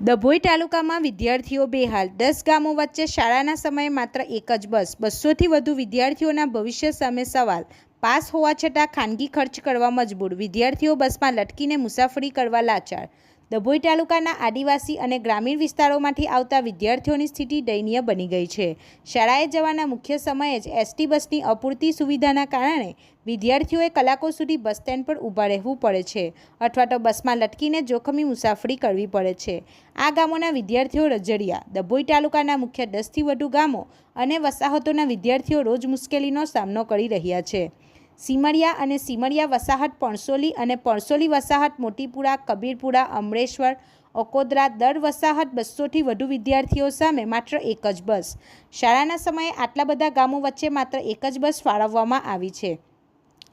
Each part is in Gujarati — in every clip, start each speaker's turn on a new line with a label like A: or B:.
A: ડભોઈ તાલુકામાં વિદ્યાર્થીઓ બેહાલ। 10 ગામો વચ્ચે શાળાના સમયે માત્ર એક જ બસ। 200થી વધુ વિદ્યાર્થીઓના ભવિષ્ય સામે સવાલ। પાસ હોવા છતાં ખાનગી ખર્ચ કરવા મજબૂર। વિદ્યાર્થીઓ બસમાં લટકીને મુસાફરી કરવા લાચાર। ડભોઈ તાલુકાના આદિવાસી અને ગ્રામીણ વિસ્તારોમાંથી આવતા વિદ્યાર્થીઓની સ્થિતિ દયનીય બની ગઈ છે। શાળાએ જવાના મુખ્ય સમયે જ એસટી બસની અપૂરતી સુવિધાના કારણે વિદ્યાર્થીઓએ કલાકો સુધી બસ સ્ટેન્ડ પર ઊભા રહેવું પડે છે અથવા તો બસમાં લટકીને જોખમી મુસાફરી કરવી પડે છે। આ ગામોના વિદ્યાર્થીઓ રજડિયા। ડભોઈ તાલુકાના મુખ્ય 10થી વધુ ગામો અને વસાહતોના વિદ્યાર્થીઓ રોજ મુશ્કેલીનો સામનો કરી રહ્યા છે। સીમળિયા અને સીમળિયા વસાહત, પણસોલી અને પણસોલી વસાહત, મોટીપુરા, કબીરપુરા, અમરેશ્વર, અકોદરા, દર વસાહત 200થી વધુ વિદ્યાર્થીઓ સામે માત્ર એક જ બસ। શાળાના સમયે આટલા બધા ગામો વચ્ચે માત્ર એક જ બસ ફાળવવામાં આવી છે।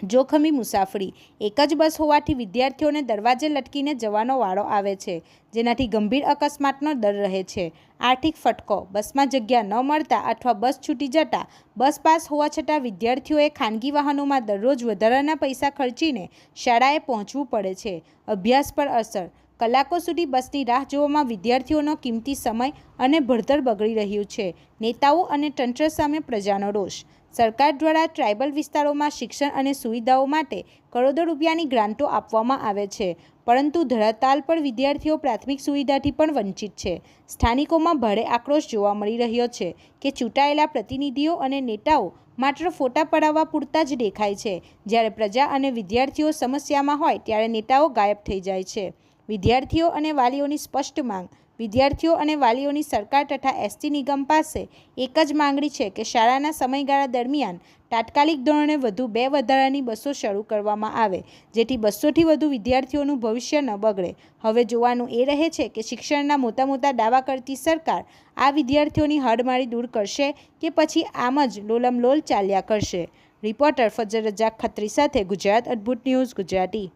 A: જોખમી મુસાફરી। એક જ બસ હોવાથી વિદ્યાર્થીઓને દરવાજે લટકીને જવાનો વારો આવે છે, જેનાથી ગંભીર અકસ્માતનો દર રહે છે। આર્થિક ફટકો। બસમાં જગ્યા ન મળતા અથવા બસ છૂટી જતાં બસ પાસ હોવા છતાં વિદ્યાર્થીઓએ ખાનગી વાહનોમાં દરરોજ વધારાના પૈસા ખર્ચીને શાળાએ પહોંચવું પડે છે। અભ્યાસ પર અસર। કલાકો સુધી બસની રાહ જોવામાં વિદ્યાર્થીઓનો કિંમતી સમય અને ભણતર બગડી રહ્યું છે। નેતાઓ અને તંત્ર સામે પ્રજાનો રોષ। સરકાર દ્વારા ટ્રાયબલ વિસ્તારોમાં શિક્ષણ અને સુવિધાઓ માટે કરોડો રૂપિયાની ગ્રાન્ટો આપવામાં આવે છે, પરંતુ ધરાતલ પર વિદ્યાર્થીઓ પ્રાથમિક સુવિધાથી પણ વંચિત છે। સ્થાનિકોમાં ભારે આક્રોશ જોવા મળી રહ્યો છે કે ચૂંટાયેલા પ્રતિનિધિઓ અને નેતાઓ માત્ર ફોટા પડાવવા પૂરતા જ દેખાય છે, જ્યારે પ્રજા અને વિદ્યાર્થીઓ સમસ્યામાં હોય ત્યારે નેતાઓ ગાયબ થઈ જાય છે। વિદ્યાર્થીઓ અને વાલીઓની સ્પષ્ટ માંગ। વિદ્યાર્થીઓ અને વાલીઓની સરકાર તથા એસટી નિગમ પાસે એક જ માંગણી છે કે શાળાના સમયગાળા દરમિયાન તાત્કાલિક ધોરણે વધુ 2 વધારાની બસો શરૂ કરવામાં આવે, જેથી 200થી વધુ વિદ્યાર્થીઓનું ભવિષ્ય ન બગડે। હવે જોવાનું એ રહે છે કે શિક્ષણના મોટા દાવા કરતી સરકાર આ વિદ્યાર્થીઓની હાડમારી દૂર કરશે કે પછી આમ જ લોલમલોલ ચાલ્યા કરશે। રિપોર્ટર ફજલ રજાક ખત્રી સાથે ગુજરાત અદ્ભુત ન્યૂઝ, ગુજરાતી।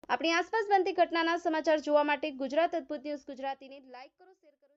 B: આપણી આસપાસ બનતી ઘટનાના સમાચાર જોવા માટે ગુજરાત અદ્ભુત ન્યૂઝ ગુજરાતીને લાઈક કરો, શેર કરો।